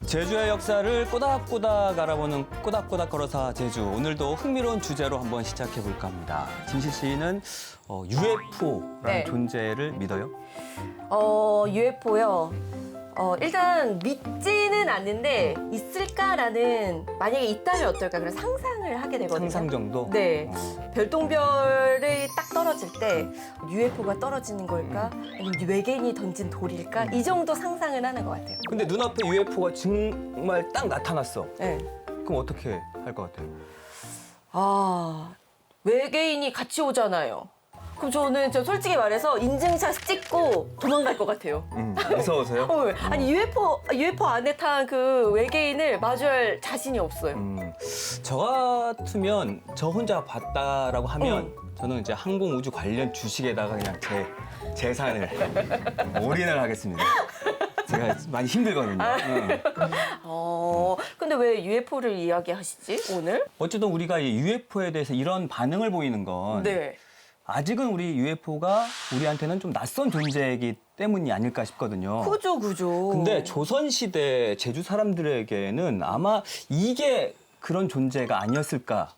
제주의 역사를 꼬닥꼬닥 알아보는 꼬닥꼬닥 걸어서 제주. 오늘도 흥미로운 주제로 한번 시작해 볼까 합니다. 진실 씨는 UFO라는 네. 존재를 믿어요? UFO요. 일단 믿지는 않는데 있을까라는, 만약에 있다면 어떨까 그런 상상을 하게 되거든요. 상상 정도? 네. 별똥별이 딱 떨어질 때 UFO가 떨어지는 걸까? 아니면 외계인이 던진 돌일까? 이 정도 상상은 하는 것 같아요. 근데 눈앞에 UFO가 정말 딱 나타났어. 네. 그럼 어떻게 할 것 같아요? 외계인이 같이 오잖아요. 그럼 저는 솔직히 말해서 인증샷 찍고 도망갈 것 같아요. 무서워서요? 아니 UFO 안에 탄 그 외계인을 마주할 자신이 없어요. 저 같으면 저 혼자 봤다라고 하면 저는 이제 항공우주 관련 주식에다가 그냥 제 재산을 올인을 하겠습니다. 제가 많이 힘들거든요. 근데 왜 UFO를 이야기하시지 오늘? 어쨌든 우리가 이 UFO에 대해서 이런 반응을 보이는 건 네. 아직은 우리 UFO가 우리한테는 좀 낯선 존재이기 때문이 아닐까 싶거든요. 그죠. 근데 조선시대 제주 사람들에게는 아마 이게 그런 존재가 아니었을까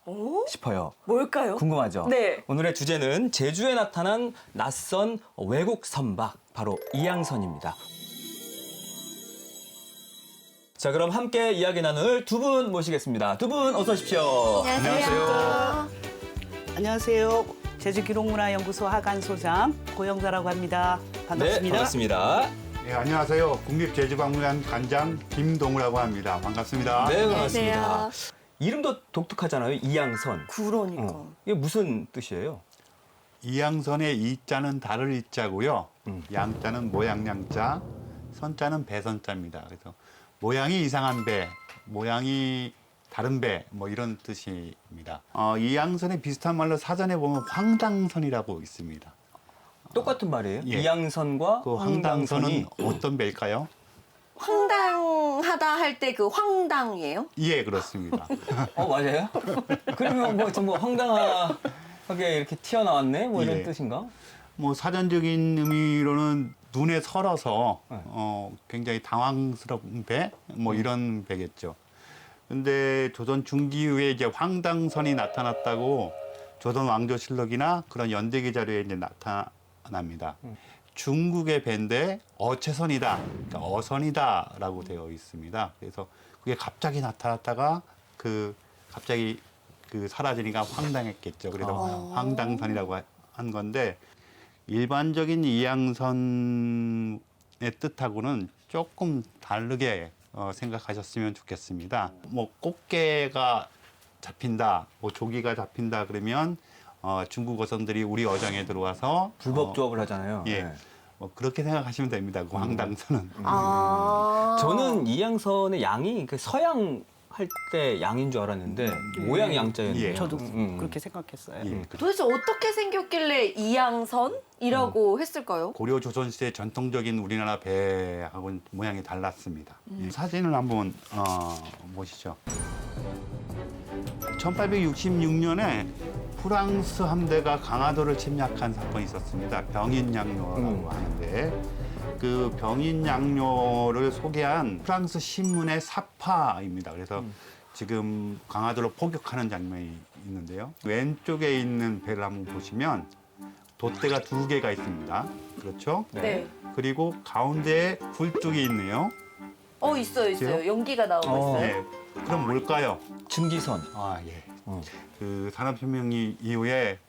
싶어요. 뭘까요? 궁금하죠? 네. 오늘의 주제는 제주에 나타난 낯선 외국 선박, 바로 이양선입니다. 자, 그럼 함께 이야기 나눌 두 분 모시겠습니다. 두 분 어서 오십시오. 안녕하세요. 제주기록문화연구소 하관소장 고영자라고 합니다. 반갑습니다. 네, 반갑습니다. 네, 안녕하세요. 국립제주박물관 관장 김동우라고 합니다. 반갑습니다. 네, 반갑습니다. 안녕하세요. 이름도 독특하잖아요. 이양선. 그러니까. 이게 무슨 뜻이에요? 이양선의 이자는 달을 이자고요. 양자는 모양 양자, 선자는 배선자입니다. 그래서 모양이 이상한 배, 모양이 다른 배, 뭐 이런 뜻입니다. 이양선에 비슷한 말로 사전에 보면 황당선이라고 있습니다. 똑같은 말이에요? 예. 이양선과 그 황당선이 황당선은 어떤 배일까요? 황당하다 할 때 그 황당이에요? 예, 그렇습니다. 맞아요? 그러면 뭐 정말 황당하게 이렇게 튀어나왔네? 뭐 이런 예. 뜻인가? 뭐 사전적인 의미로는 눈에 설어서 네. 굉장히 당황스러운 배, 뭐 이런 배겠죠. 근데 조선 중기 후에 이제 황당선이 나타났다고 조선 왕조실록이나 그런 연대기 자료에 이제 나타납니다. 중국의 배인데 어채선이다, 그러니까 어선이다라고 되어 있습니다. 그래서 그게 갑자기 나타났다가 갑자기 사라지니까 황당했겠죠. 그래서 황당선이라고 한 건데 일반적인 이양선의 뜻하고는 조금 다르게 생각하셨으면 좋겠습니다. 뭐 꽃게가 잡힌다, 뭐 조기가 잡힌다 그러면 중국 어선들이 우리 어장에 들어와서 불법 조업을 하잖아요. 예, 네. 뭐 그렇게 생각하시면 됩니다. 그 황당선은. 저는 이양선의 양이 그 서양 할 때 양인 줄 알았는데 모양이 양자였네요. 예. 저도 그렇게 생각했어요. 예, 도대체 어떻게 생겼길래 이양선이라고 했을까요? 고려 조선 시대 전통적인 우리나라 배하고는 모양이 달랐습니다. 이 사진을 한번 보시죠. 1866년에 프랑스 함대가 강화도를 침략한 사건이 있었습니다. 병인양요라고 하는데 그 병인양요를 소개한 프랑스 신문의 사파입니다. 그래서 지금 강화도를 포격하는 장면이 있는데요. 왼쪽에 있는 배를 한번 보시면 돛대가 2개가 있습니다. 그렇죠? 네. 그리고 가운데에 굴뚝이 있네요. 있어요. 그래요? 연기가 나오고 있어요. 네. 그럼 뭘까요? 증기선. 예. 그 산업혁명 이후에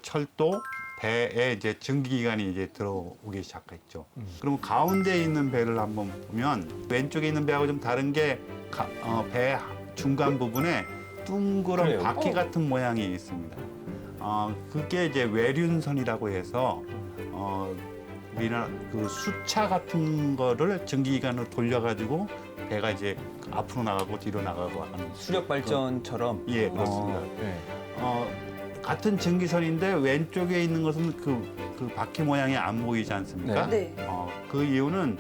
철도, 배에 이제 증기기관이 이제 들어오기 시작했죠. 그럼 가운데 있는 배를 한번 보면 왼쪽에 있는 배하고 좀 다른 게 배 중간 부분에 둥그런 그래요? 바퀴 같은 모양이 있습니다. 그게 이제 외륜선이라고 해서 우리나라 그 수차 같은 거를 증기기관으로 돌려가지고 배가 이제 앞으로 나가고 뒤로 나가고 하는 수력 발전처럼. 예, 그렇습니다. 네. 같은 증기선인데 왼쪽에 있는 것은 그 바퀴 모양이 안 보이지 않습니까? 네. 그 이유는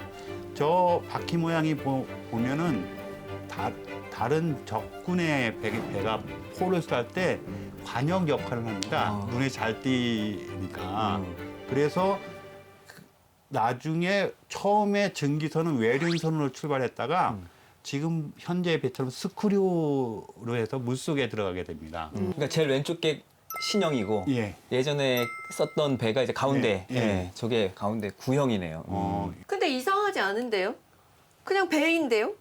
저 바퀴 모양이 보면은 다른 적군의 배가 포를 쏠 때 관역 역할을 합니다. 눈에 잘 띄니까. 그래서 나중에 처음에 증기선은 외륜선으로 출발했다가 지금 현재 배처럼 스크류로 해서 물속에 들어가게 됩니다. 그러니까 제일 왼쪽 게 신형이고 예. 예전에 썼던 배가 이제 가운데 예, 예. 저게 가운데 구형이네요. 근데 이상하지 않은데요? 그냥 배인데요?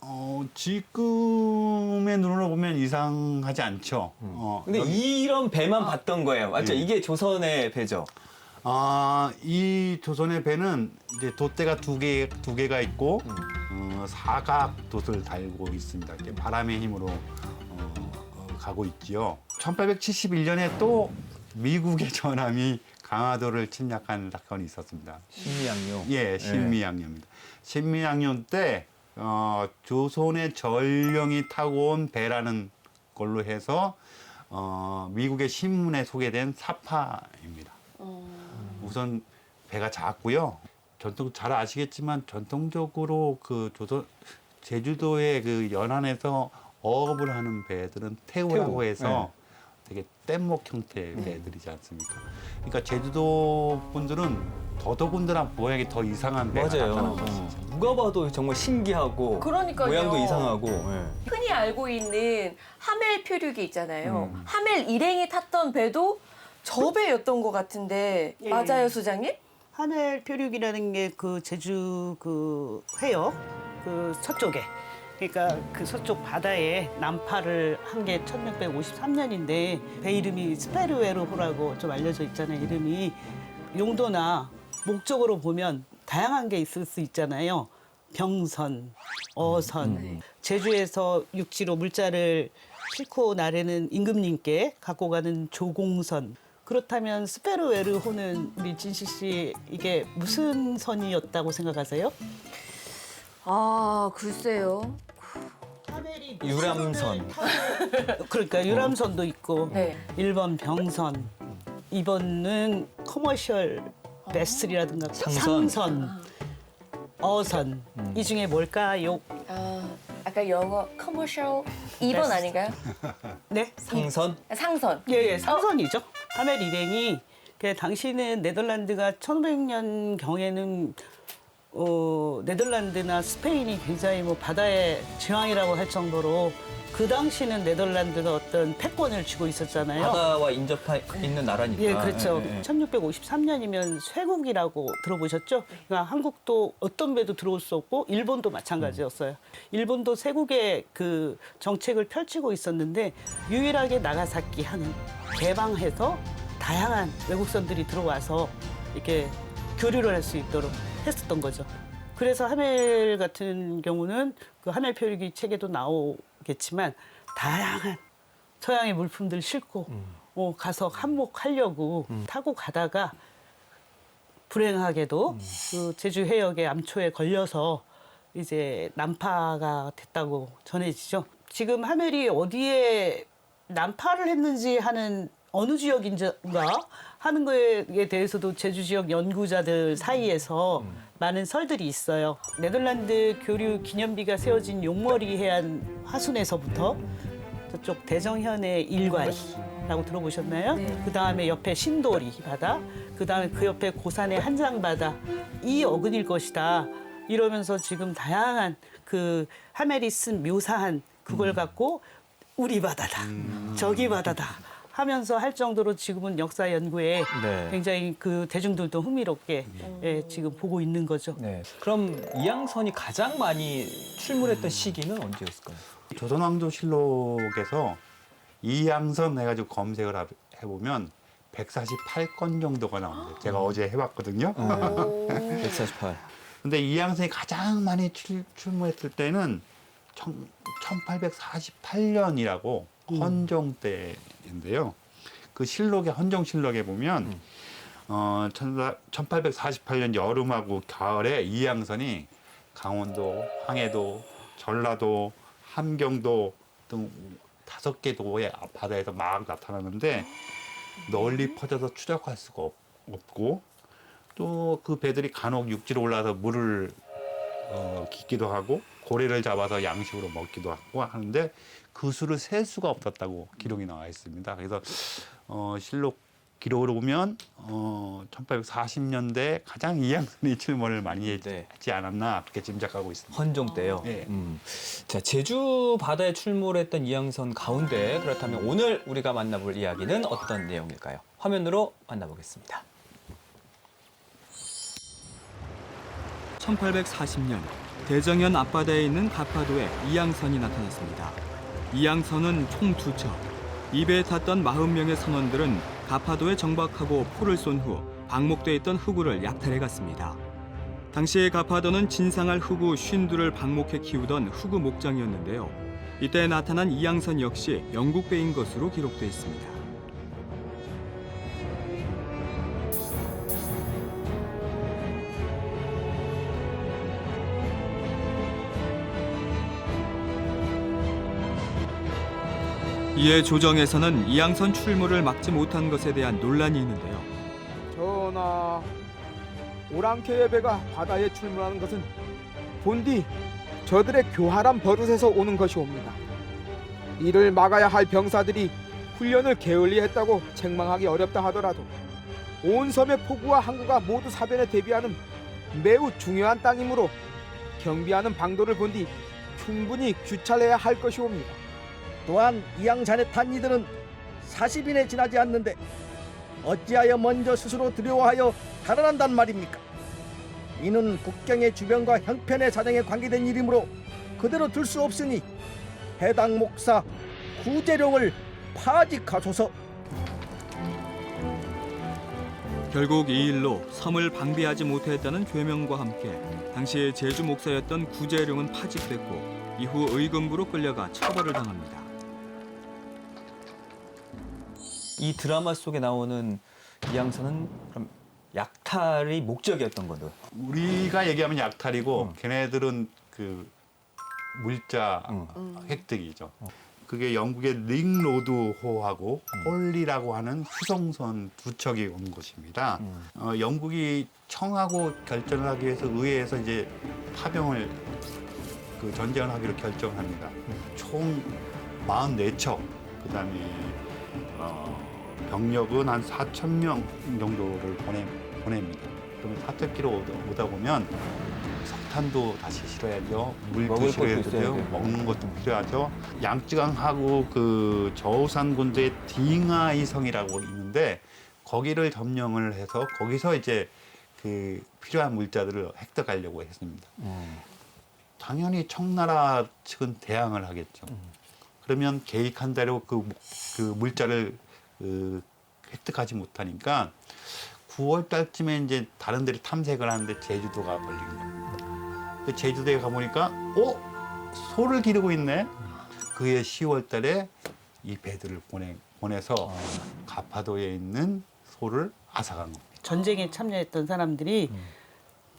지금의 눈으로 보면 이상하지 않죠. 근데 이런 배만 봤던 거예요. 맞죠? 예. 이게 조선의 배죠. 이 조선의 배는 이제 돛대가 두 개가 있고 사각 돛을 달고 있습니다. 이렇게 바람의 힘으로 가고 있지요. 1871년에 또 미국의 전함이 강화도를 침략한 사건이 있었습니다. 신미양요. 예, 신미양요입니다. 신미양요 때 조선의 전령이 타고 온 배라는 걸로 해서 미국의 신문에 소개된 사파입니다. 우선 배가 작고요. 잘 아시겠지만 전통적으로 그 제주도의 그 연안에서 어업을 하는 배들은 태우라고 해서 되게 뗏목 형태의 배들이지 않습니까? 그러니까 제주도 분들은 더더군다나 모양이 더 이상한 배가 맞아요. 나타나는 것이죠. 누가 봐도 정말 신기하고 그러니까요. 모양도 이상하고. 흔히 알고 있는 하멜 표류기 있잖아요. 하멜 일행이 탔던 배도 저 배였던 것 같은데 예. 맞아요, 소장님? 하늘 표류기라는 게 그 제주 그 해역 그 서쪽에 그러니까 그 서쪽 바다에 난파를 한 게 1653년인데 배 이름이 스페르웨로호라고 좀 알려져 있잖아요. 이름이 용도나 목적으로 보면 다양한 게 있을 수 있잖아요. 병선, 어선, 제주에서 육지로 물자를 싣고 나르는 임금님께 갖고 가는 조공선. 그렇다면 스페르웨르호는 우리 진시 씨 이게 무슨 선이었다고 생각하세요? 글쎄요. 유람선. 그러니까 유람선도 있고 네. 1번 병선, 2번은 커머셜 베슬이라든가 상선. 상선, 어선. 이 중에 뭘까요? 아까 영어 커머셜 2번 베스트. 아닌가요? 네? 상선. 상선. 예, 상선이죠. 하멜 일행이 당시는 네덜란드가 1500년 경에는 네덜란드나 스페인이 굉장히 뭐 바다의 제왕이라고 할 정도로 그 당시는 네덜란드가 어떤 패권을 쥐고 있었잖아요. 바다와 인접해 있는 나라니까. 예, 그렇죠. 예, 예. 1653년이면 쇠국이라고 들어보셨죠? 그러니까 한국도 어떤 배도 들어올 수 없고 일본도 마찬가지였어요. 일본도 쇠국의 그 정책을 펼치고 있었는데 유일하게 나가사키 하는 개방해서 다양한 외국선들이 들어와서 이렇게 교류를 할 수 있도록 했었던 거죠. 그래서 하멜 같은 경우는 그 하멜 표류기 책에도 나오겠지만 다양한 서양의 물품들 싣고 가서 한몫하려고 타고 가다가 불행하게도 그 제주 해역의 암초에 걸려서 이제 난파가 됐다고 전해지죠. 지금 하멜이 어디에 난파를 했는지 하는 어느 지역인가 하는 거에 대해서도 제주 지역 연구자들 사이에서 많은 설들이 있어요. 네덜란드 교류 기념비가 세워진 용머리 해안 화순에서부터 저쪽 대정현의 일과리라고 들어보셨나요? 네. 그 다음에 옆에 신도리 바다, 그 다음에 그 옆에 고산의 한장 바다, 이 어근일 것이다. 이러면서 지금 다양한 그 하멜이 쓴 묘사한 그걸 갖고 우리 바다다, 저기 바다다 하면서 할 정도로 지금은 역사 연구에 네. 굉장히 그 대중들도 흥미롭게 지금 보고 있는 거죠. 네. 그럼 이양선이 가장 많이 출몰했던 시기는 언제였을까요? 조선왕조실록에서 이양선 해가지고 검색을 해보면 148건 정도가 나옵니다. 제가 어제 해봤거든요. 148. 근데 이양선이 가장 많이 출몰했을 때는 1848년이라고 헌종 때인데요. 그 실록에 헌정실록에 보면 1848년 여름하고 가을에 이양선이 강원도, 황해도, 전라도, 함경도 등 5개 도의 바다에서 막 나타나는데 널리 퍼져서 추적할 수가 없고 또 그 배들이 간혹 육지로 올라서 물을 깃기도 하고 고래를 잡아서 양식으로 먹기도 하고 하는데 그 수를 셀 수가 없었다고 기록이 나와 있습니다. 그래서 실록 기록으로 보면 1840년대 가장 이양선이 출몰을 많이 네. 했지 않았나 그렇게 짐작하고 있습니다. 헌종 때요. 네. 자, 제주 바다에 출몰했던 이양선 가운데 그렇다면 오늘 우리가 만나볼 이야기는 어떤 내용일까요? 화면으로 만나보겠습니다. 1840년 대정현 앞바다에 있는 가파도에 이양선이 나타났습니다. 이양선은 총 2척, 이 배에 탔던 40명의 선원들은 가파도에 정박하고 포를 쏜 후 방목돼 있던 흑우를 약탈해 갔습니다. 당시에 가파도는 진상할 흑우 52를 방목해 키우던 흑우 목장이었는데요. 이때 나타난 이양선 역시 영국 배인 것으로 기록돼 있습니다. 이에 조정에서는 이양선 출몰을 막지 못한 것에 대한 논란이 있는데요. 전하, 오랑캐의 배가 바다에 출몰하는 것은 본디 저들의 교활한 버릇에서 오는 것이옵니다. 이를 막아야 할 병사들이 훈련을 게을리했다고 책망하기 어렵다 하더라도 온 섬의 포구와 항구가 모두 사변에 대비하는 매우 중요한 땅이므로 경비하는 방도를 본디 충분히 규찰해야 할 것이옵니다. 또한 이양산에 탄 이들은 40인에 지나지 않는데 어찌하여 먼저 스스로 두려워하여 달아난단 말입니까? 이는 국경의 주변과 형편의 사정에 관계된 일이므로 그대로 둘 수 없으니 해당 목사 구재룡을 파직하소서. 결국 이 일로 섬을 방비하지 못했다는 죄명과 함께 당시 제주 목사였던 구재룡은 파직됐고 이후 의금부로 끌려가 처벌을 당합니다. 이 드라마 속에 나오는 이양선은 그럼 약탈이 목적이었던 거죠? 우리가 얘기하면 약탈이고 걔네들은 그 물자 획득이죠. 그게 영국의 링로드호하고 홀리라고 하는 수송선 두 척이 온 곳입니다. 영국이 청하고 결전을 하기 위해서 의회에서 이제 파병을 그 전쟁을 하기로 결정합니다. 총 44척, 그다음에 병력은 한 4,000명 정도를 보냅니다. 그러면 사택기로 오다 보면 석탄도 다시 실어야죠. 물도 먹을 실어야 것도 있어야 되죠. 되고. 먹는 것도 필요하죠. 양쯔강하고 그 저우산 군도의 딩하이성이라고 있는데 거기를 점령을 해서 거기서 이제 그 필요한 물자들을 획득하려고 했습니다. 당연히 청나라 측은 대항을 하겠죠. 그러면 계획한 대로 그 물자를 획득하지 못하니까 9월 달쯤에 이제 다른 데를 탐색을 하는데 제주도가 걸린 겁니다. 근데 제주도에 가보니까 소를 기르고 있네. 그해 10월 달에 이 배들을 보내서 가파도에 있는 소를 앗아간 겁니다. 전쟁에 참여했던 사람들이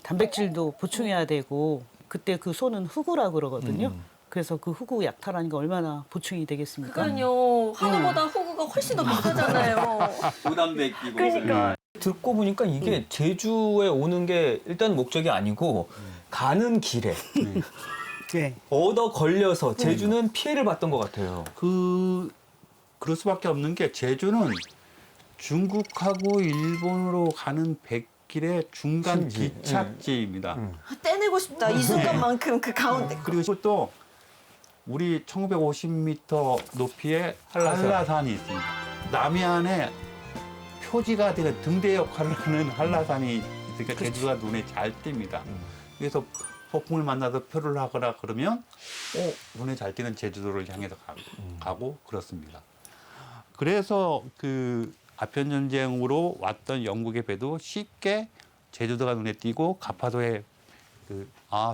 단백질도 보충해야 되고 그때 그 소는 흑우라 그러거든요. 그래서 그 흑우 약탈하니까 얼마나 보충이 되겠습니까? 그러니까요. 한우보다 후구가 훨씬 더 비싸잖아요. 부담돼 끼고. 그러니까. 듣고 보니까 이게 제주에 오는 게 일단 목적이 아니고 가는 길에 네. 얻어 걸려서 제주는 피해를 봤던 것 같아요. 그럴 수밖에 없는 게 제주는 중국하고 일본으로 가는 백길의 중간 신지. 기착지입니다. 떼내고 싶다. 이 순간만큼 그 가운데. 그리고 또 우리 1950m 높이의 한라산이 있습니다. 남해안에 표지가 되게 등대 역할을 하는 한라산이 있으니까 제주가 눈에 잘 띕니다. 그래서 폭풍을 만나서 표를 하거나 그러면 눈에 잘 띄는 제주도를 향해서 가고 그렇습니다. 그래서 그 아편전쟁으로 왔던 영국의 배도 쉽게 제주도가 눈에 띄고 가파도에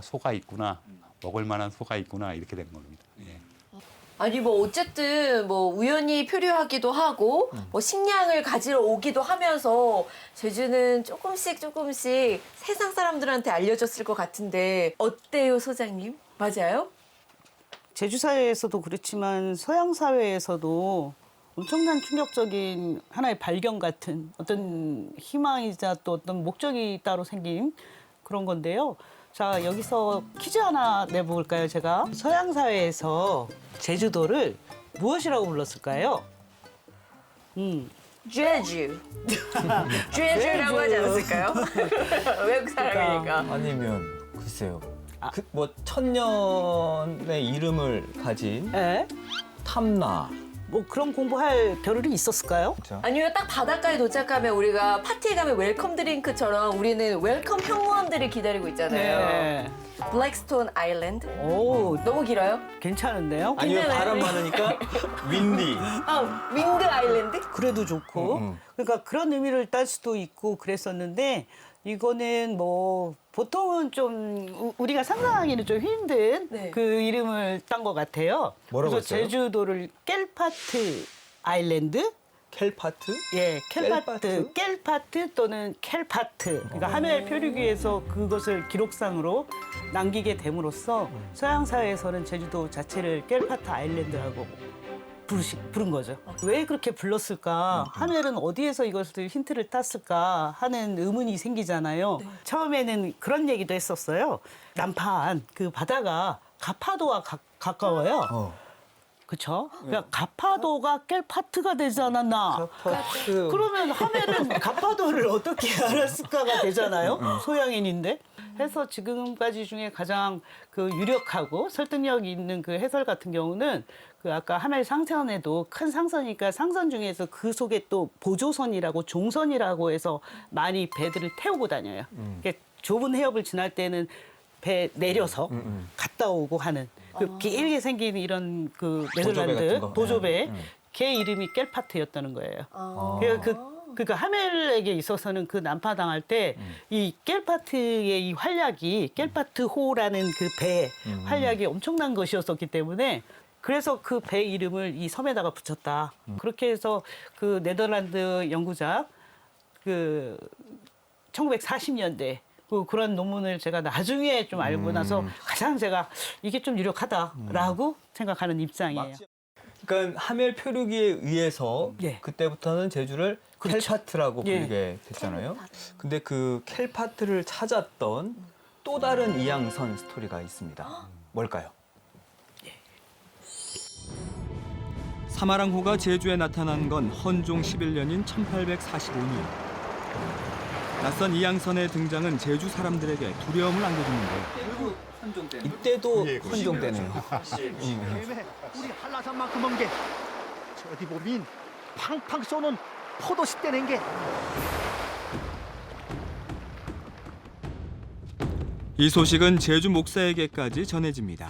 소가 있구나, 먹을 만한 소가 있구나 이렇게 된 겁니다. 예. 아니 뭐 어쨌든 뭐 우연히 표류하기도 하고 뭐 식량을 가지러 오기도 하면서 제주는 조금씩 세상 사람들한테 알려졌을 것 같은데 어때요, 소장님? 맞아요? 제주 사회에서도 그렇지만 서양 사회에서도 엄청난 충격적인 하나의 발견 같은 어떤 희망이자 또 어떤 목적이 따로 생긴 그런 건데요. 자, 여기서 퀴즈 하나 내볼까요, 제가? 서양 사회에서 제주도를 무엇이라고 불렀을까요? 제주. 제주라고 하지 않았을까요? 외국 사람이니까. 아니면 글쎄요. 뭐 천년의 이름을 가진 예? 탐나. 뭐 그런 공부할 겨를이 있었을까요? 그렇죠? 아니면 딱 바닷가에 도착하면 우리가 파티에 가면 웰컴 드링크처럼 우리는 웰컴 현무암들이 기다리고 있잖아요. 네. 블랙스톤 아일랜드. 오, 너무 길어요? 괜찮은데요? 아니면 괜찮아요. 바람 많으니까 윈디. 아, 윈드 아일랜드? 그래도 좋고. 그러니까 그런 의미를 딸 수도 있고 그랬었는데 이거는 뭐 보통은 좀 우리가 상상하기는 좀 힘든 네. 그 이름을 딴 것 같아요. 뭐라고 그래서 했어요? 제주도를 켈파트 아일랜드, 켈파트? 예, 켈파트? 켈파트 또는 켈파트. 그러니까 하멜 표류기에서 그것을 기록상으로 남기게 됨으로써 서양 사회에서는 제주도 자체를 켈파트 아일랜드라고 부른 거죠. 왜 그렇게 불렀을까? 하멜은 어디에서 이것을 힌트를 땄을까 하는 의문이 생기잖아요. 처음에는 그런 얘기도 했었어요. 남판 그 바다가 가파도와 가까워요. 그렇죠? 그러니까 가파도가 켈파트가 되지 않았나? 켈파트. 그러면 하멜은 가파도를 어떻게 알았을까가 되잖아요. 소양인인데. 해서 지금까지 중에 가장 그 유력하고 설득력 있는 그 해설 같은 경우는 그 아까 하멜 상선에도 큰 상선이니까 상선 중에서 그 속에 또 보조선이라고 종선이라고 해서 많이 배들을 태우고 다녀요. 그러니까 좁은 해협을 지날 때는 배 내려서 갔다 오고 하는 그 길게 생긴 이런 그 네덜란드 같은 거. 보조배 걔 이름이 켈파트였다는 거예요. 그러니까 하멜에게 있어서는 그 난파당할 때 이 켈파트의 이 활약이 켈파트호라는 그 배 활약이 엄청난 것이었었기 때문에 그래서 그 배 이름을 이 섬에다가 붙였다. 그렇게 해서 그 네덜란드 연구자 그 1940년대 그런 논문을 제가 나중에 좀 알고 나서 가장 제가 이게 좀 유력하다라고 생각하는 입장이에요. 그러니까 하멜 표류기에 의해서 예. 그때부터는 제주를 켈파트라고 예. 부르게 됐잖아요. 근데 그 켈파트를 찾았던 또 다른 이양선 스토리가 있습니다. 뭘까요? 사마랑호가 제주에 나타난 건 헌종 11년인 1845년. 낯선 이양선의 등장은 제주 사람들에게 두려움을 안겨주는데 이때도 헌종되네요. 우리 한라산만큼 먼 게 저디 보면 팡팡 쏘는 포도씨 떼는 게 이 소식은 제주 목사에게까지 전해집니다.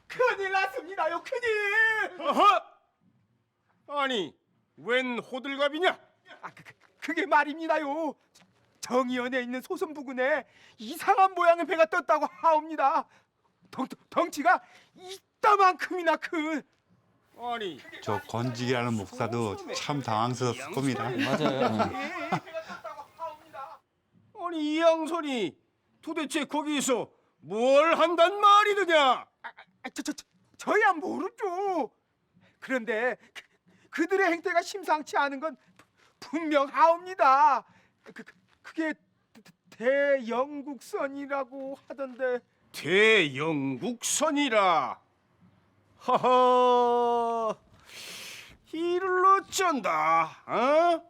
큰일 났습니다요, 큰일! 어허! 아니, 웬 호들갑이냐? 그게 말입니다요. 정의연에 있는 소선 부근에 이상한 모양의 배가 떴다고 하옵니다. 덩치가 이따만큼이나 큰. 아니, 저 건직이라는 목사도 참 당황스러웠을 겁니다. 맞아요. 배가 떴다고 하옵니다. 아니 이 양선이 도대체 거기서 뭘 한단 말이더냐? 저야 모르죠. 그런데 그들의 행태가 심상치 않은 건 분명하옵니다. 그게 대영국선이라고 하던데. 대영국선이라. 하하, 이를 어쩐다, 어?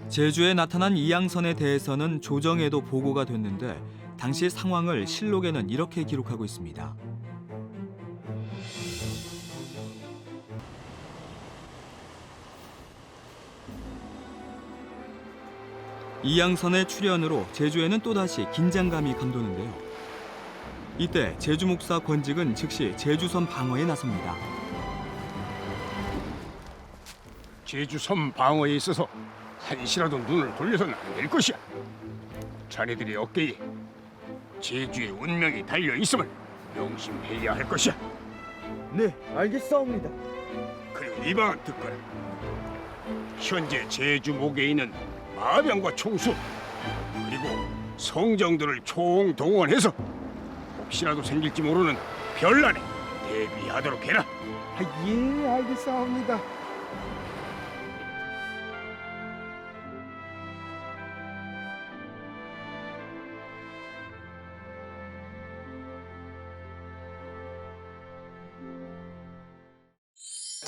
제주에 나타난 이양선에 대해서는 조정에도 보고가 됐는데 당시 상황을 실록에는 이렇게 기록하고 있습니다. 이양선의 출현으로 제주에는 또다시 긴장감이 감도는데요. 이때 제주 목사 권직은 즉시 제주섬 방어에 나섭니다. 제주섬 방어에 있어서 한시라도 눈을 돌려서는 안 될 것이야. 자네들의 어깨에 제주의 운명이 달려 있음을 명심해야 할 것이야. 네, 알겠사옵니다. 그리고 이 방은 듣거라. 현재 제주 목에 있는 마병과 총수 그리고 성정들을 총동원해서 혹시라도 생길지 모르는 변란에 대비하도록 해라. 예, 알겠사옵니다.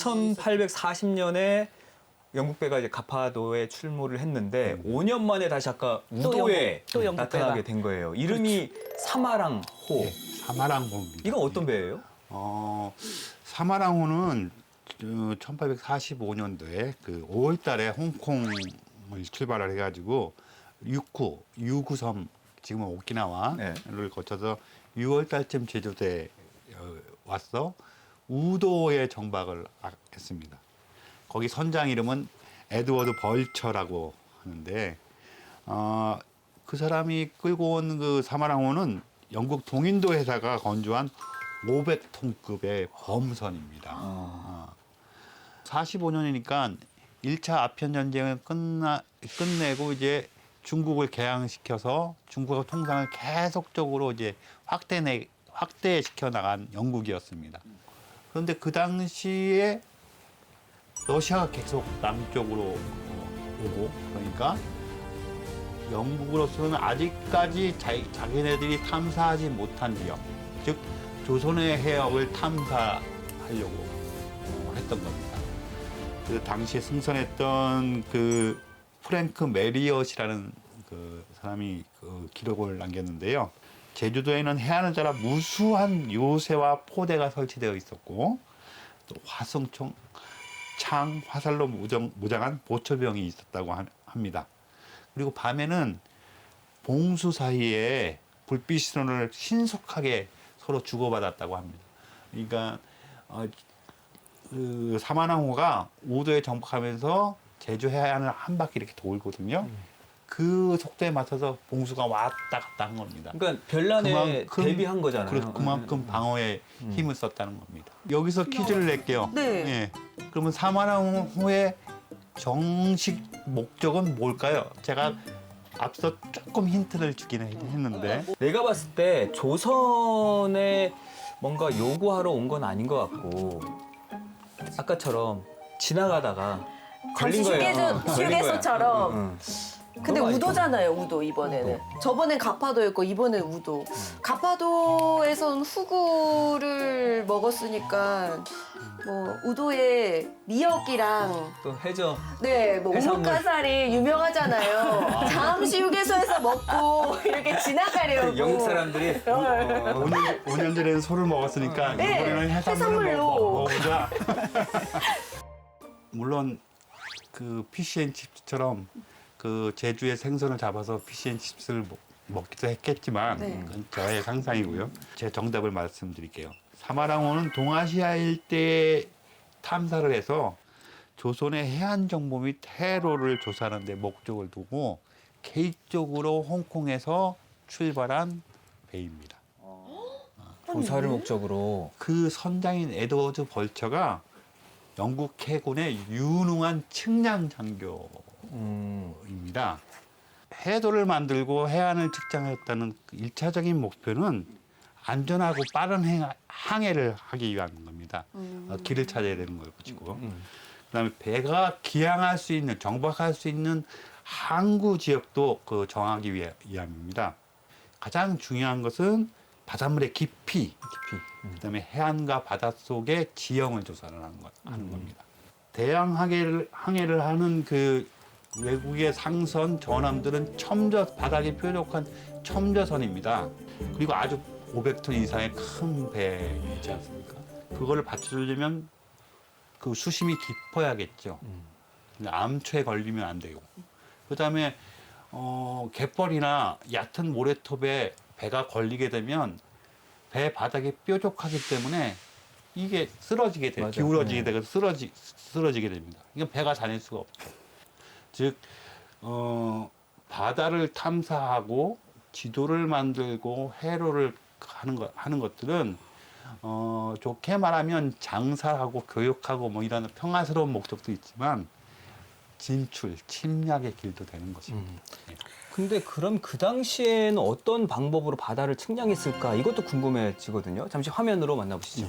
1840년에 영국 배가 이제 가파도에 출몰을 했는데 5년 만에 다시 아까 우도에 또 영국 나타나게 배가. 된 거예요. 이름이 사마랑호. 예, 사마랑호입니다. 이건 어떤 배예요? 사마랑호는 1845년도에 그 5월달에 홍콩을 출발을 해가지고 유구섬 지금은 오키나와를 네. 거쳐서 6월달쯤 제주도에 와서 우도에 정박을 했습니다. 거기 선장 이름은 에드워드 벌처라고 하는데 그 사람이 끌고 온 그 사마랑호는 영국 동인도 회사가 건조한 500톤급의 범선입니다. 45년이니까 1차 아편 전쟁을 끝내고 이제 중국을 개항시켜서 중국의 통상을 계속적으로 이제 확대시켜 나간 영국이었습니다. 그런데 그 당시에 러시아가 계속 남쪽으로 오고 그러니까 영국으로서는 아직까지 자기네들이 탐사하지 못한 지역, 즉 조선의 해역을 탐사하려고 했던 겁니다. 그 당시에 승선했던 그 프랭크 메리엇이라는 그 사람이 그 기록을 남겼는데요. 제주도에는 해안을 따라 무수한 요새와 포대가 설치되어 있었고 또 화성총, 창, 화살로 무장한 보초병이 있었다고 합니다. 그리고 밤에는 봉수 사이에 불빛 신호를 신속하게 서로 주고받았다고 합니다. 그러니까 그 사마랑호가 우도에 정박하면서 제주 해안을 한 바퀴 이렇게 돌거든요. 그 속도에 맞춰서 봉수가 왔다 갔다 한 겁니다. 그러니까 별난에 대비한 거잖아요. 그만큼 방어에 힘을 썼다는 겁니다. 여기서 퀴즈를 낼게요. 네. 예. 그러면 사마랑호의 정식 목적은 뭘까요? 제가 앞서 조금 힌트를 주긴 했는데 내가 봤을 때 조선에 뭔가 요구하러 온 건 아닌 것 같고 아까처럼 지나가다가 걸린 잠시 거예요. 휴게소처럼. 응. 근데 너무 우도잖아요, 우도 이번에는. 저번엔 가파도였고 이번엔 우도. 가파도에선 후구를 먹었으니까 뭐 우도에 미역이랑 또 해저 네, 뭐 해산물. 우뭇가사리 유명하잖아요. 잠시 휴게소에서 먹고 이렇게 지나가려고. 영국 사람들이 5년 전에는 소를 먹었으니까 네, 이번에는 해산물을 해산물로. 먹어보자. 물론 그 피시앤칩스처럼 그 제주의 생선을 잡아서 피시앤칩스를 먹기도 했겠지만 네. 그건 저의 상상이고요. 제 정답을 말씀드릴게요. 사마랑호는 동아시아 일대에 탐사를 해서 조선의 해안 정보 및 해로를 조사하는 데 목적을 두고 개인적으로 홍콩에서 출발한 배입니다. 조사를 목적으로. 그 선장인 에드워드 벌처가 영국 해군의 유능한 측량 장교입니다. 해도를 만들고 해안을 측량했다는 일차적인 목표는 안전하고 빠른 항해를 하기 위한 겁니다. 길을 찾아야 되는 것이고. 그다음에 배가 기항할 수 있는, 정박할 수 있는 항구 지역도 그 정하기 위함입니다. 가장 중요한 것은 바닷물의 깊이. 그다음에 해안과 바닷속의 지형을 조사를 하는 겁니다. 대양 항해를 하는 그 외국의 상선 전함들은 바닥이 뾰족한 첨저선입니다. 그리고 아주 500톤 이상의 큰 배 있지 않습니까? 그거를 받쳐주려면 그 수심이 깊어야겠죠. 암초에 걸리면 안 되고. 그다음에 갯벌이나 얕은 모래톱에 배가 걸리게 되면 배 바닥이 뾰족하기 때문에 이게 쓰러지게 돼요. 맞아. 기울어지게 되고 쓰러지게 됩니다. 이건 배가 다닐 수가 없죠. 즉 바다를 탐사하고 지도를 만들고 해로를 하는 것들은 좋게 말하면 장사하고 교육하고 뭐 이런 평화스러운 목적도 있지만 침략의 길도 되는 것입니다. 근데 그럼 그 당시에는 어떤 방법으로 바다를 측량했을까? 이것도 궁금해지거든요. 잠시 화면으로 만나보시죠.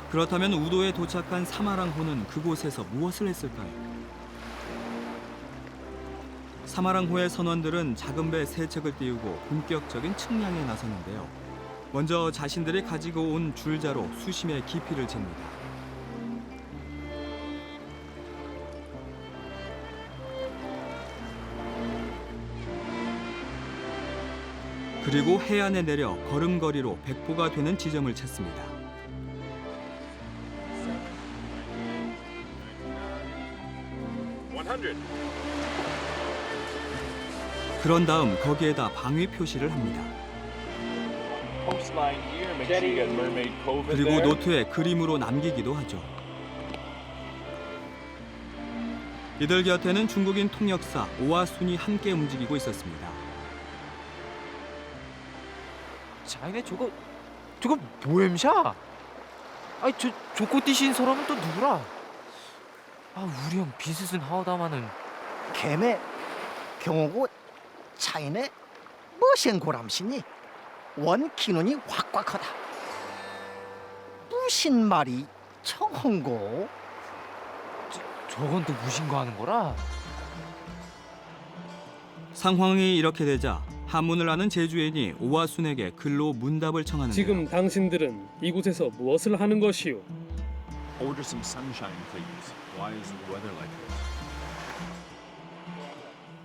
그렇다면 우도에 도착한 사마랑호는 그곳에서 무엇을 했을까요? 사마랑호의 선원들은 작은 배 3척을 띄우고 본격적인 측량에 나섰는데요. 먼저 자신들이 가지고 온 줄자로 수심의 깊이를 잽니다. 그리고 해안에 내려 걸음걸이로 백보가 되는 지점을 찾습니다. 그런 다음 거기에다 방위 표시를 합니다. 그리고 노트에 그림으로 남기기도 하죠. 이들 곁에는 중국인 통역사 오아순이 함께 움직이고 있었습니다. 자기네 저거 뭐엠샤? 아니 저거 뛰신 사람은 또 누구라? 아 우리 형 비슷은 하오다마는 걔네 경호고 차이네 무슨 고람시니 원 기눈이 확확하다. 무슨 말이 청홍고? 저건 또 무신거 하는 거라? 상황이 이렇게 되자 한문을 아는 제주인이 오아순에게 글로 문답을 청하는데요. 지금 당신들은 이곳에서 무엇을 하는 것이오? Order some sunshine, please. Why is the weather like this?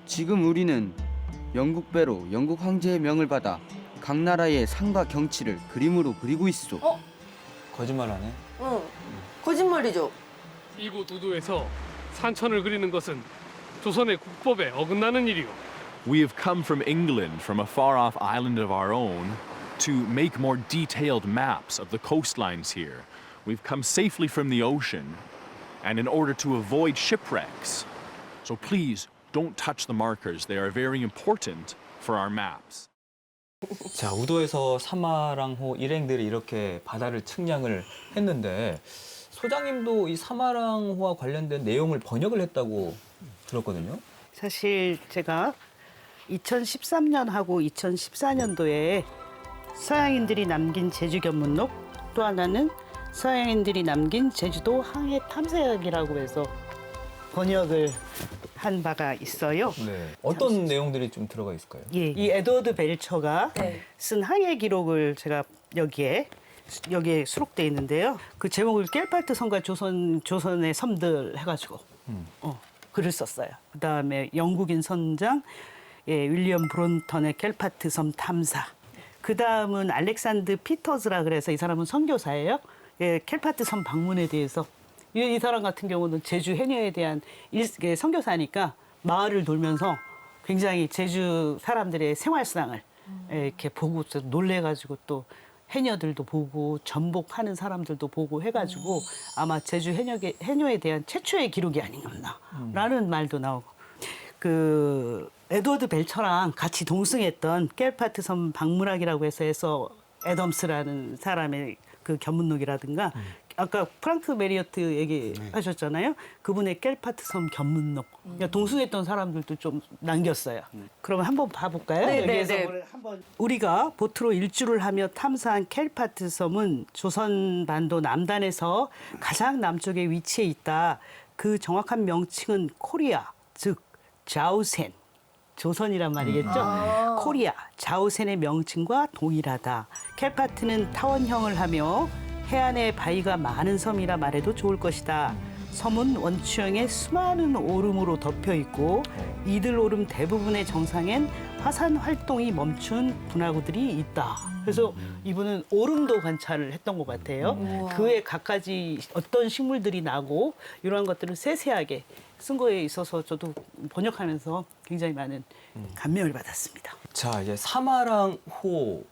지금 우리는 영국 배로 영국 황제의 명을 받아 각 나라의 상과 경치를 그림으로 그리고 있소. 거짓말하네. 응. 거짓말이죠. 이곳 우도에서 산천을 그리는 것은 조선의 국법에 어긋나는 일이오. We have come from England, from a far-off island of our own, to make more detailed maps of the coastlines here. We've come safely from the ocean, and in order to avoid shipwrecks. So please, don't touch the markers. They are very important for our maps. 자, 우도에서 사마랑호 일행들이 이렇게 바다를 측량을 했는데 소장님도 이 사마랑호와 관련된 내용을 번역을 했다고 들었거든요. 사실 제가 2013년하고 2014년도에 서양인들이 남긴 제주 견문록, 또 하나는 서양인들이 남긴 제주도 항해 탐색이라고 해서 번역을 한 바가 있어요. 네. 어떤 내용들이 좀 들어가 있을까요? 예, 이 에드워드 벨처가 네. 쓴 항해 기록을 제가 여기에 수록돼 있는데요. 그 제목을 켈파트 섬과 조선의 섬들 해가지고 글을 썼어요. 그다음에 영국인 선장 윌리엄 브론턴의 켈파트 섬 탐사. 그다음은 알렉산드 피터즈라 그래서 이 사람은 선교사예요. 켈파트 섬 방문에 대해서 이 사람 같은 경우는 제주 해녀에 대한 선교사니까 마을을 돌면서 굉장히 제주 사람들의 생활상을 이렇게 보고 놀래가지고 또 해녀들도 보고 전복하는 사람들도 보고 해가지고 아마 제주 해녀에 대한 최초의 기록이 아닌가라는 말도 나오고 그 에드워드 벨처랑 같이 동승했던 켈파트 섬 방문학이라고 해서 애덤스라는 사람의 그 견문록이라든가 아까 프랑크 메리어트 얘기하셨잖아요. 그분의 켈파트 섬 견문록. 그러니까 동승했던 사람들도 좀 남겼어요. 그러면 한번 봐볼까요? 네, 여기에서 네, 네. 우리가 보트로 일주를 하며 탐사한 켈파트 섬은 조선 반도 남단에서 가장 남쪽에 위치해 있다. 그 정확한 명칭은 코리아, 즉 자우센. 조선이란 말이겠죠. 코리아, 자우센의 명칭과 동일하다. 켈파트는 타원형을 하며 해안에 바위가 많은 섬이라 말해도 좋을 것이다. 섬은 원추형의 수많은 오름으로 덮여 있고 이들 오름 대부분의 정상엔 화산 활동이 멈춘 분화구들이 있다. 그래서 이분은 오름도 관찰을 했던 것 같아요. 그에 갖가지 어떤 식물들이 나고 이러한 것들을 세세하게 쓴 거에 있어서 저도 번역하면서 굉장히 많은 감명을 받았습니다. 자, 이제 사마랑호를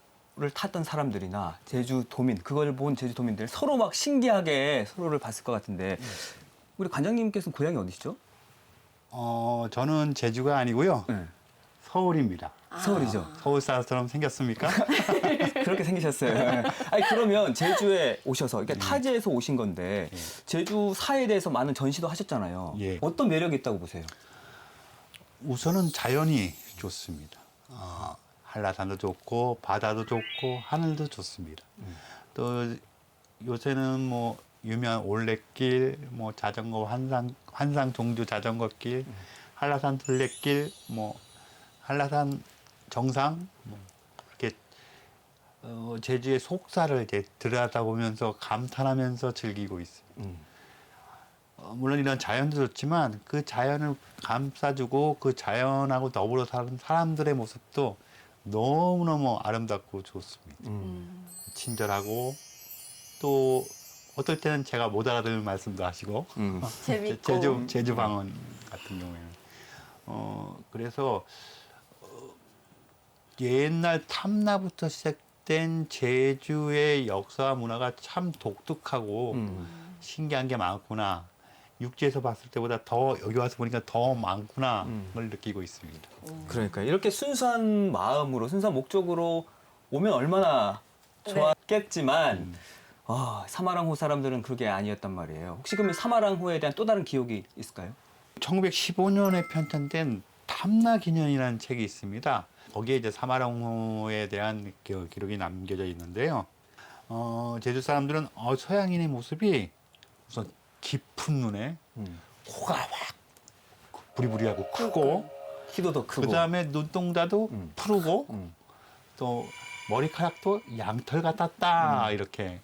탔던 사람들이나 제주도민, 그걸 본 제주도민들 서로 막 신기하게 서로를 봤을 것 같은데 우리 관장님께서는 고향이 어디시죠? 저는 제주가 아니고요. 네. 서울입니다. 서울이죠. 서울 사람처럼 생겼습니까? 그렇게 생기셨어요. 네. 아니, 그러면 제주에 오셔서 그러니까 타지에서 오신 건데 제주사에 대해서 많은 전시도 하셨잖아요. 예. 어떤 매력이 있다고 보세요? 우선은 자연이 좋습니다. 한라산도 좋고 바다도 좋고 하늘도 좋습니다. 또 요새는 뭐 유명한 올레길, 뭐 자전거 환상 종주 자전거길, 한라산 둘레길, 뭐 한라산 정상 뭐 이렇게 제주의 속사를 이제 들여다보면서 감탄하면서 즐기고 있습니다. 물론 이런 자연도 좋지만 그 자연을 감싸주고 그 자연하고 더불어 사는 사람들의 모습도 너무너무 아름답고 좋습니다. 친절하고 또 어떨 때는 제가 못 알아듣는 말씀도 하시고 재밌고 제주 방언 같은 경우에는 그래서 옛날 탐나부터 시작된 제주의 역사와 문화가 참 독특하고 신기한 게 많구나. 육지에서 봤을 때보다 더 여기 와서 보니까 더 많구나 걸 느끼고 있습니다. 그러니까 이렇게 순수한 마음으로 순수한 목적으로 오면 얼마나 좋았겠지만 사마랑호 사람들은 그게 아니었단 말이에요. 혹시 그러면 사마랑호에 대한 또 다른 기억이 있을까요? 1915년에 편찬된 탐나기년이라는 책이 있습니다. 거기에 이제 사마랑호에 대한 기록이 남겨져 있는데요. 제주 사람들은 서양인의 모습이 우선 깊은 눈에 코가 막 부리부리하고 크고 키도 더 크고 그다음에 눈동자도 푸르고 또 머리카락도 양털 같았다 이렇게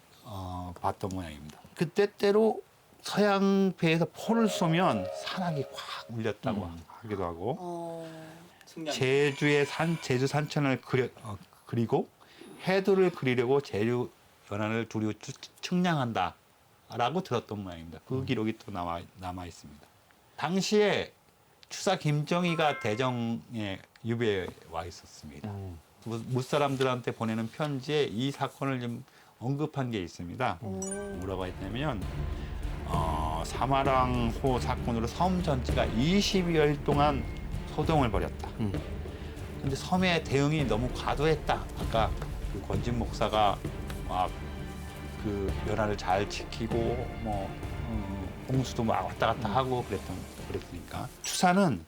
봤던 모양입니다. 그때 때로 서양 배에서 포를 쏘면 산악이 확 울렸다고 하기도 하고 제주 산천을 그리고 해도를 그리려고 제주 연안을 두리고 측량한다라고 들었던 모양입니다. 그 기록이 또 남아 있습니다. 당시에 추사 김정희가 대정에 유배에 와 있었습니다. 무사람들한테 보내는 편지에 이 사건을 좀 언급한 게 있습니다. 뭐라고 했냐면 사마랑호 사건으로 섬 전체가 20여일 동안 소동을 벌였다. 근데 섬의 대응이 너무 과도했다. 아까 그 권진 목사가 막 그 연화를 잘 지키고 봉수도 막 왔다 갔다 하고 그랬으니까 추사는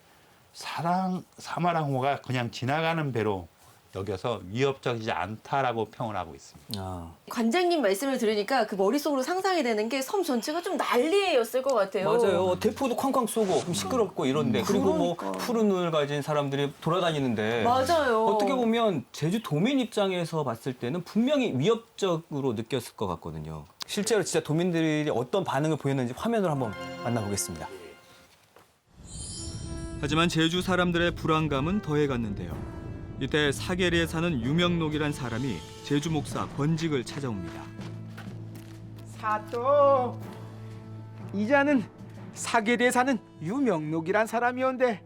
사마랑호가 그냥 지나가는 배로 여겨서 위협적이지 않다라고 평을 하고 있습니다. 관장님 말씀을 들으니까 그 머릿속으로 상상이 되는 게 섬 전체가 좀 난리였을 것 같아요. 맞아요. 대포도 쾅쾅 쏘고 시끄럽고 이런데 그리고 뭐 푸른 눈을 가진 사람들이 돌아다니는데 맞아요. 어떻게 보면 제주 도민 입장에서 봤을 때는 분명히 위협적으로 느꼈을 것 같거든요. 실제로 진짜 도민들이 어떤 반응을 보였는지 화면으로 한번 만나보겠습니다. 하지만 제주 사람들의 불안감은 더해갔는데요. 이때 사계리에 사는 유명록이란 사람이 제주 목사 권직을 찾아옵니다. 사또 이자는 사계리에 사는 유명록이란 사람이온데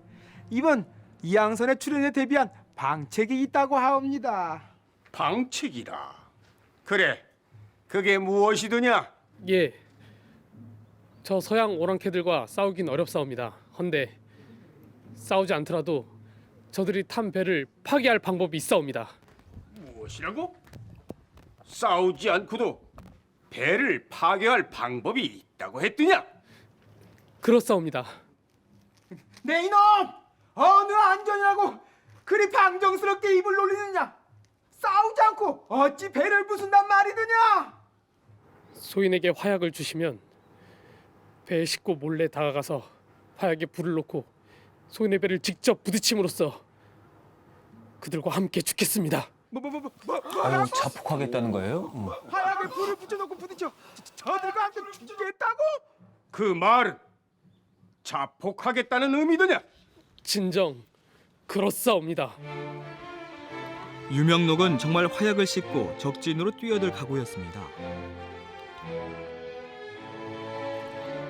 이번 이양선의 출연에 대비한 방책이 있다고 하옵니다. 방책이라. 그래, 그게 무엇이더냐? 예, 저 서양 오랑캐들과 싸우긴 어렵사옵니다. 헌데 싸우지 않더라도 저들이 탄 배를 파괴할 방법이 있사옵니다. 무엇이라고? 싸우지 않고도 배를 파괴할 방법이 있다고 했더냐? 그렇사옵니다. 네 이놈! 어느 안전이라고 그리 방정스럽게 입을 놀리느냐? 싸우지 않고 어찌 배를 부순단 말이더냐? 소인에게 화약을 주시면 배에 싣고 몰래 다가가서 화약에 불을 놓고 소인의 배를 직접 부딪힘으로써 그들과 함께 죽겠습니다. 아유, 자폭하겠다는 거예요? 화약에 불을 붙여놓고 부딪혀 저들과 함께 죽이겠다고? 그 말은 자폭하겠다는 의미더냐? 진정 그렇사옵니다. 유명록은 정말 화약을 싣고 적진으로 뛰어들 각오였습니다.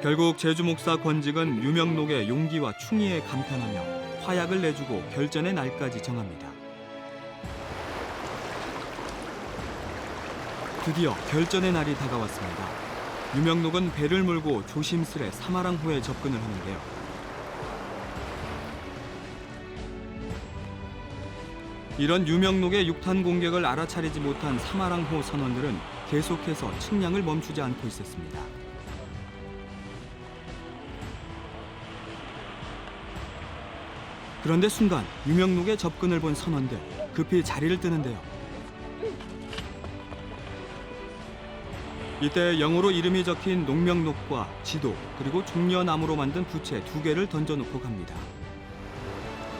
결국 제주 목사 권직은 유명록의 용기와 충의에 감탄하며 화약을 내주고 결전의 날까지 정합니다. 드디어 결전의 날이 다가왔습니다. 유명록은 배를 몰고 조심스레 사마랑호에 접근을 하는데요. 이런 유명록의 육탄 공격을 알아차리지 못한 사마랑호 선원들은 계속해서 측량을 멈추지 않고 있었습니다. 그런데 순간 유명록의 접근을 본 선원들 급히 자리를 뜨는데요. 이때 영어로 이름이 적힌 농명록과 지도 그리고 종려나무로 만든 부채 2개를 던져놓고 갑니다.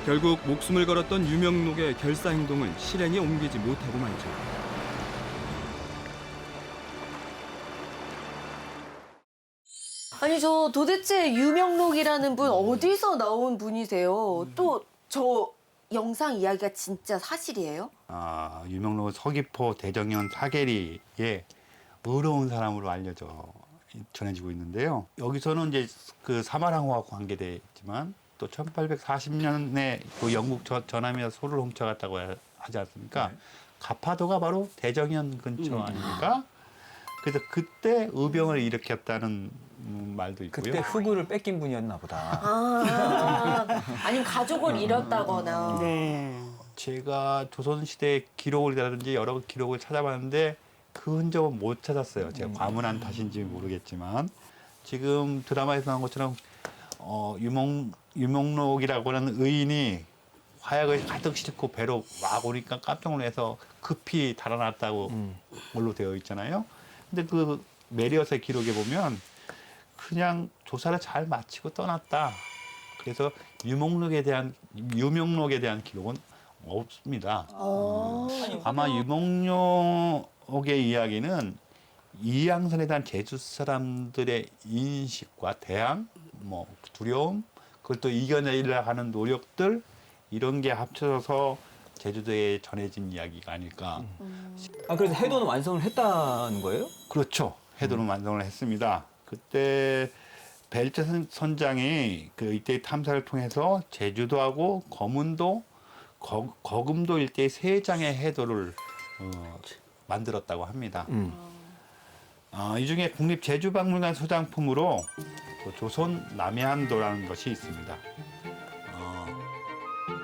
결국 목숨을 걸었던 유명록의 결사 행동을 실행에 옮기지 못하고 말죠. 아니 저 도대체 유명록이라는 분 어디서 나온 분이세요? 또 저 영상 이야기가 진짜 사실이에요? 유명록은 서귀포 대정연 사계리의 의로운 사람으로 전해지고 있는데요. 여기서는 이제 그 사마랑호와 관계돼 있지만 또 1840년에 그 영국 전함에서 소를 훔쳐갔다고 하지 않습니까? 가파도가 바로 대정연 근처 아닙니까? 그래서 그때 의병을 일으켰다는 말도 있고요. 그때 흑우를 뺏긴 분이었나 보다. 아니면 가족을 잃었다거나. 네. 제가 조선시대 기록이라든지 여러 기록을 찾아봤는데 그 흔적은 못 찾았어요. 제가 과문한 탓인지 모르겠지만 지금 드라마에서 나온 것처럼 유목록이라고 하는 의인이 화약을 가득 싣고 배로 막 오니까 깜짝 놀라서 급히 달아났다고 걸로 되어 있잖아요. 근데 그 메리어스의 기록에 보면 그냥 조사를 잘 마치고 떠났다. 그래서 유명록에 대한 기록은 없습니다. 아마 유목록의 이야기는 이양선에 대한 제주 사람들의 인식과 대항, 두려움, 그걸 또 이겨내려고 하는 노력들 이런 게 합쳐져서 제주도에 전해진 이야기가 아닐까. 그래서 해도는 완성을 했다는 거예요? 그렇죠. 해도는 완성을 했습니다. 그때 벨트 선장이 이때 탐사를 통해서 제주도하고 거문도, 거금도 일대의 3장의 해도를 만들었다고 합니다. 이 중에 국립제주박물관 소장품으로 조선 남해안도라는 것이 있습니다.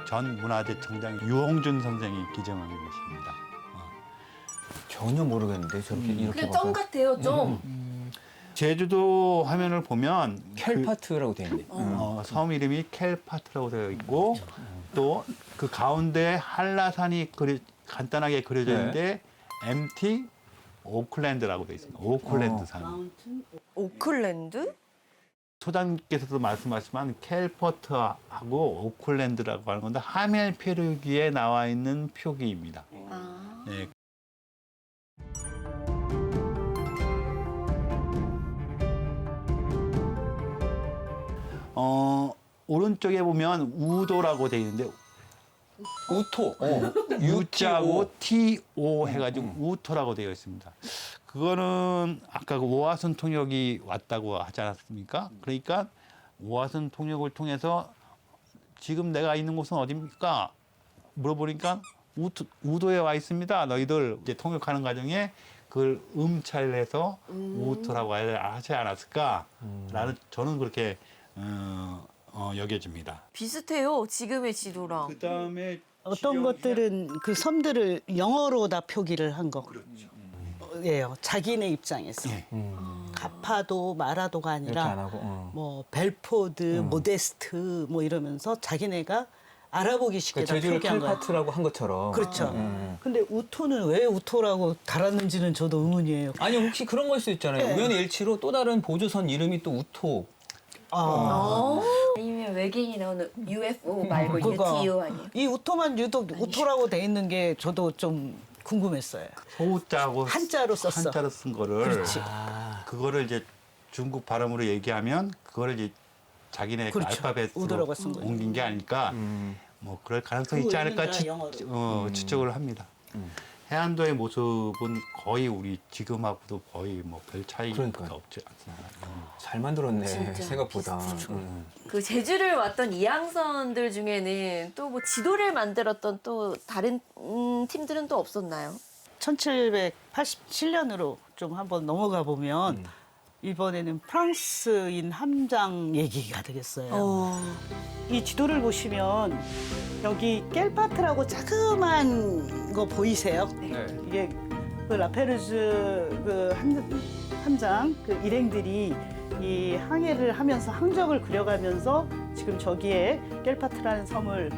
전 문화재청장 유홍준 선생이 기증한 것입니다. 전혀 모르겠는데 저렇게 이렇게 그냥 점 같아요, 좀. 제주도 화면을 보면 켈파트라고 되어 있네. 섬 이름이 켈파트라고 되어 있고 또 그 가운데 한라산이 간단하게 그려져 있는데 MT 오클랜드라고 되어 있습니다. 오클랜드 산. 오클랜드? 소장님께서도 말씀하셨지만 켈퍼트하고 오클랜드라고 하는 건데 하멜 표류기에 나와 있는 표기입니다. 네. 오른쪽에 보면 우도라고 되어 있는데 우토. U자고 TO 해가지고 우토라고 되어 있습니다. 그거는 아까 그 오화순 통역이 왔다고 하지 않았습니까? 그러니까 오화순 통역을 통해서 지금 내가 있는 곳은 어디입니까? 물어보니까 우도에 와 있습니다. 너희들 이제 통역하는 과정에 그걸 음차를 해서 우토라고 하지 않았을까? 라는 저는 그렇게 여겨집니다. 비슷해요, 지금의 지도랑. 그다음에 어떤 것들은 그 섬들을 영어로 다 표기를 한 거. 예요. 자기네 입장에서. 가파도, 마라도가 이렇게 아니라 안 하고. 뭐 벨포드, 모데스트 뭐 이러면서 자기네가 알아보기 쉽게 다 제주를 표기한 거예요. 켈파트라고 한 것처럼. 그렇죠. 근데 우토는 왜 우토라고 달았는지는 저도 의문이에요. 아니 혹시 그런 걸 수 있잖아요. 네. 우연히 일치로 또 다른 보조선 이름이 또 우토. 아니면 외계인이 나오는 UFO 말고 UTO 아니에요? 이 우토만 유독 우토라고 돼 있는 게 저도 좀 궁금했어요. 소자하고 한자로 썼어. 한자로 쓴 거를 그렇지. 그거를 이제 중국 발음으로 얘기하면 그거를 이제 자기네 그렇죠. 알파벳으로 우도라고 쓴 거죠. 옮긴 게 아닐까. 뭐 그럴 가능성이 있지 않을까 추측을 합니다. 해안도의 모습은 거의 우리 지금하고도 거의 뭐 별 차이가 없지 않습니다. 잘 만들었네. 진짜 생각보다. 그 제주를 왔던 이항선들 중에는 또 뭐 지도를 만들었던 또 다른 팀들은 또 없었나요? 1787년으로 좀 한번 넘어가 보면 이번에는 프랑스인 함장 얘기가 되겠어요. 이 지도를 보시면 여기 깰파트라고 자그만 거 보이세요? 네. 이게 그 라페르즈 그 함장 그 일행들이 이 항해를 하면서 항적을 그려가면서 지금 저기에 깰파트라는 섬을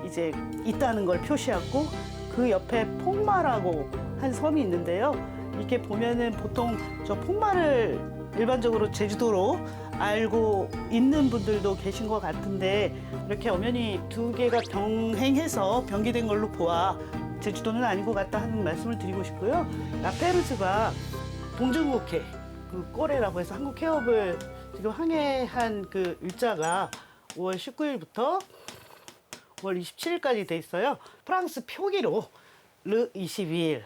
이제 있다는 걸 표시하고 그 옆에 폭마라고 한 섬이 있는데요. 이게 보면은 보통 저 폭마를 일반적으로 제주도로 알고 있는 분들도 계신 것 같은데 이렇게 엄연히 두 개가 병행해서 병기된 걸로 보아 제주도는 아닌 것 같다 하는 말씀을 드리고 싶고요. 라페르즈가 동중국해 그 꼬레라고 해서 한국 해협을 지금 항해한 그 일자가 5월 19일부터 5월 27일까지 돼 있어요. 프랑스 표기로 르 22일.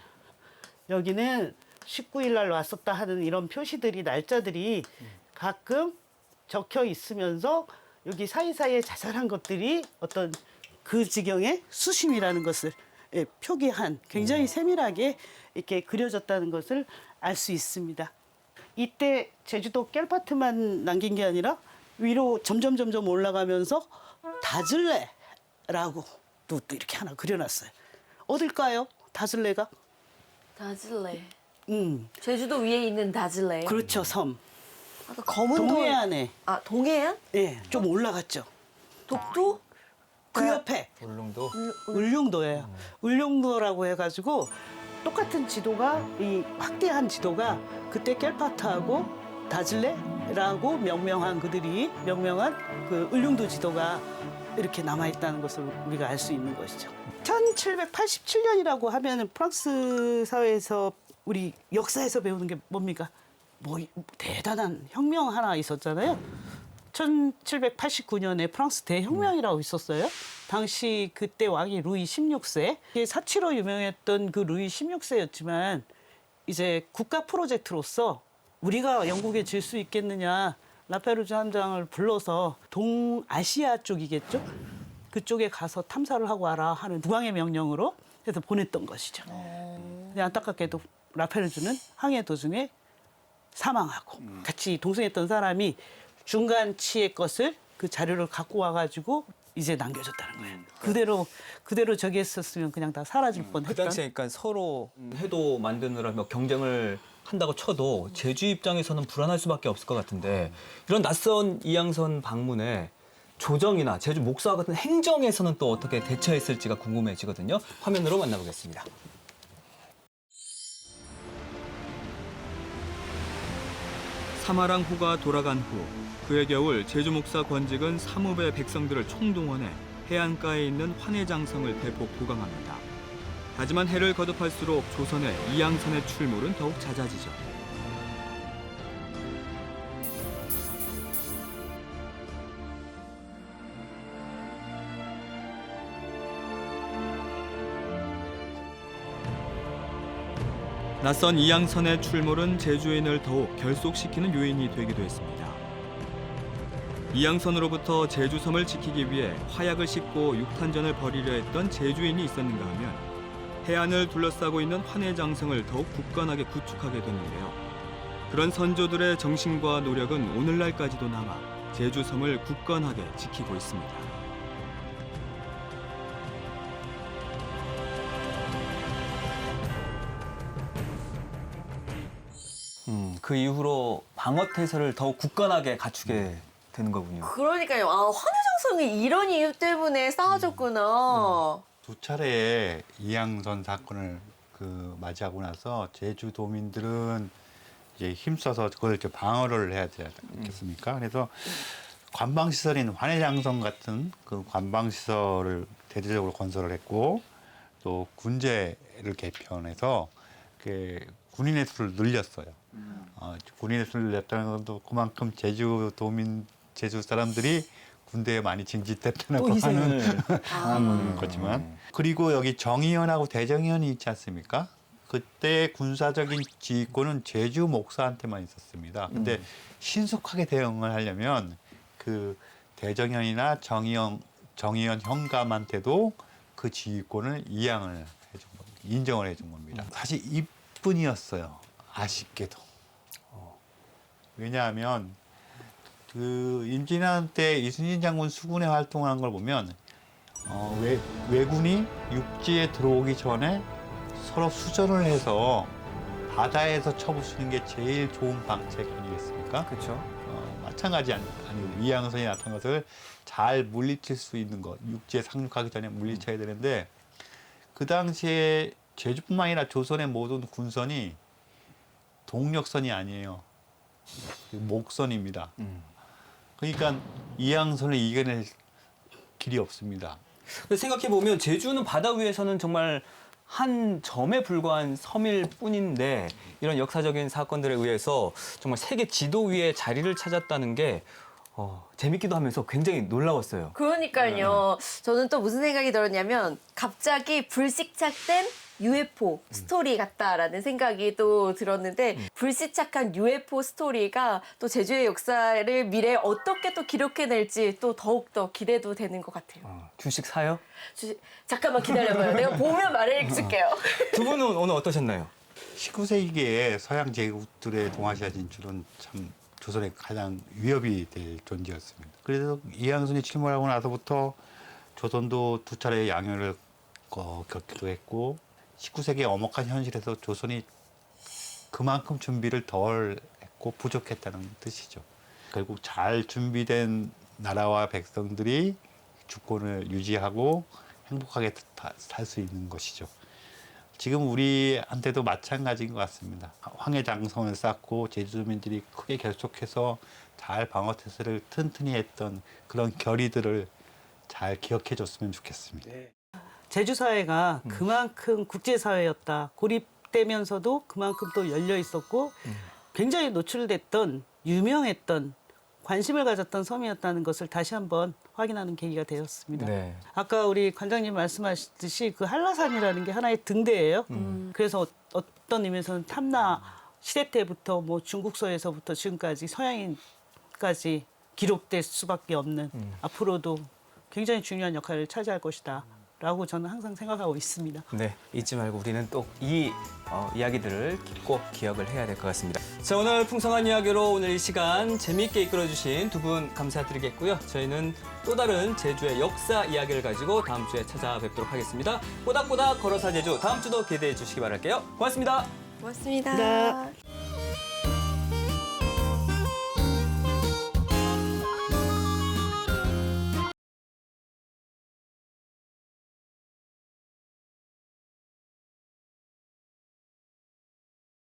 여기는 19일 날 왔었다 하는 이런 표시들이 날짜들이 가끔 적혀 있으면서 여기 사이사이에 자잘한 것들이 어떤 그 지경의 수심이라는 것을 표기한 굉장히 세밀하게 이렇게 그려졌다는 것을 알 수 있습니다. 이때 제주도 깰파트만 남긴 게 아니라 위로 점점 올라가면서 다즐레라고 또 이렇게 하나 그려놨어요. 어딜까요? 다즐레가? 다즐레. 제주도 위에 있는 다즐레요? 그렇죠, 섬. 아까 검은 동해안에. 아, 동해안? 네, 좀 올라갔죠. 독도? 그 옆에 울릉도. 울릉도예요. 울릉도라고 해가지고 똑같은 지도가 이 확대한 지도가 그때 깰파트하고 다즐레라고 명명한 그 울릉도 지도가 이렇게 남아있다는 것을 우리가 알 수 있는 것이죠. 1787년이라고 하면은 프랑스 사회에서 우리 역사에서 배우는 게 뭡니까? 뭐 대단한 혁명 하나 있었잖아요. 1789년에 프랑스 대혁명이라고 있었어요. 당시 그때 왕이 루이 16세, 사치로 유명했던 그 루이 16세였지만 이제 국가 프로젝트로서 우리가 영국에 질 수 있겠느냐, 라페르주 함장을 불러서 동아시아 쪽이겠죠? 그쪽에 가서 탐사를 하고 와라 하는 국왕의 명령으로 해서 보냈던 것이죠. 근데 안타깝게도 라페르주는 항해 도중에 사망하고 같이 동승했던 사람이 중간치의 것을 그 자료를 갖고 와가지고 이제 남겨줬다는 거예요. 그대로 저기 했었으면 그냥 다 사라질 뻔했던. 그 당시에 그러니까 서로 해도 만드느라 뭐 경쟁을 한다고 쳐도 제주 입장에서는 불안할 수밖에 없을 것 같은데 이런 낯선 이양선 방문에 조정이나 제주 목사와 같은 행정에서는 또 어떻게 대처했을지가 궁금해지거든요. 화면으로 만나보겠습니다. 사마랑호가 돌아간 후 그해 겨울 제주 목사 권직은 사무배 백성들을 총동원해 해안가에 있는 환해장성을 대폭 도강합니다. 하지만 해를 거듭할수록 조선의 이양선의 출몰은 더욱 잦아지죠. 낯선 이양선의 출몰은 제주인을 더욱 결속시키는 요인이 되기도 했습니다. 이양선으로부터 제주섬을 지키기 위해 화약을 싣고 육탄전을 벌이려 했던 제주인이 있었는가 하면 해안을 둘러싸고 있는 환해장성을 더욱 굳건하게 구축하게 됐는데요. 그런 선조들의 정신과 노력은 오늘날까지도 남아 제주섬을 굳건하게 지키고 있습니다. 그 이후로 방어태세를 더욱 굳건하게 갖추게 되는 거군요. 그러니까요. 아, 환해장성이 이런 이유 때문에 쌓아졌구나. 두 차례의 이양선 사건을 맞이하고 나서 제주도민들은 이제 힘써서 그걸 이제 방어를 해야 되지 않겠습니까? 그래서 관방시설인 환해장성 같은 그 관방시설을 대대적으로 건설을 했고 또 군제를 개편해서 군인의 수를 늘렸어요. 군인의 수를 늘렸다는 것도 그만큼 제주 사람들이 군대에 많이 징집됐다고 하는 거지만 그리고 여기 정의연하고 대정연이 있지 않습니까? 그때 군사적인 지휘권은 제주 목사한테만 있었습니다. 근데 신속하게 대응을 하려면 그 대정연이나 정의연 형감한테도 그 지휘권을 인정을 해준 겁니다. 사실 이뿐이었어요. 아쉽게도. 왜냐하면 그 임진왜란 때 이순신 장군 수군에 활동한 걸 보면 왜군이 육지에 들어오기 전에 서로 수전을 해서 바다에서 쳐부수는 게 제일 좋은 방책 아니겠습니까? 그렇죠. 마찬가지 아니고 이양선이 나타난 것을 잘 물리칠 수 있는 것, 육지에 상륙하기 전에 물리쳐야 되는데 그 당시에 제주뿐만 아니라 조선의 모든 군선이 동력선이 아니에요. 목선입니다. 그러니까 이양선을 이겨낼 길이 없습니다. 생각해 보면 제주는 바다 위에서는 정말 한 점에 불과한 섬일 뿐인데 이런 역사적인 사건들에 의해서 정말 세계 지도 위에 자리를 찾았다는 게 재밌기도 하면서 굉장히 놀라웠어요. 그러니까요. 저는 또 무슨 생각이 들었냐면 갑자기 불식착된 UFO 스토리 같다라는 생각이 또 들었는데 불시착한 UFO 스토리가 또 제주의 역사를 미래에 어떻게 또 기록해낼지 또 더욱더 기대도 되는 것 같아요. 주식 사요? 잠깐만 기다려봐요. 내가 보면 말해줄게요. 두 분은 오늘 어떠셨나요? 19세기에 서양 제국들의 동아시아 진출은 참 조선의 가장 위협이 될 존재였습니다. 그래서 이항순이 침몰하고 나서부터 조선도 두 차례 양요를 겪기도 했고 19세기의 엄혹한 현실에서 조선이 그만큼 준비를 덜 했고 부족했다는 뜻이죠. 결국 잘 준비된 나라와 백성들이 주권을 유지하고 행복하게 살 수 있는 것이죠. 지금 우리한테도 마찬가지인 것 같습니다. 황해장성을 쌓고 제주도민들이 크게 결속해서 잘 방어태세를 튼튼히 했던 그런 결의들을 잘 기억해 줬으면 좋겠습니다. 제주 사회가 그만큼 국제사회였다. 고립되면서도 그만큼 또 열려 있었고 굉장히 노출됐던 유명했던 관심을 가졌던 섬이었다는 것을 다시 한번 확인하는 계기가 되었습니다. 네. 아까 우리 관장님 말씀하셨듯이 그 한라산이라는 게 하나의 등대예요. 그래서 어떤 의미에서는 탐나 시대 때부터 뭐 중국서에서부터 지금까지 서양인까지 기록될 수밖에 없는 앞으로도 굉장히 중요한 역할을 차지할 것이다. 라고 저는 항상 생각하고 있습니다. 네, 잊지 말고 우리는 또 이 이야기들을 꼭 기억을 해야 될 것 같습니다. 자, 오늘 풍성한 이야기로 오늘 이 시간 재미있게 이끌어주신 두 분 감사드리겠고요. 저희는 또 다른 제주의 역사 이야기를 가지고 다음 주에 찾아뵙도록 하겠습니다. 꼬닥꼬닥 걸어서 제주 다음 주도 기대해 주시기 바랄게요. 고맙습니다. 고맙습니다. 네.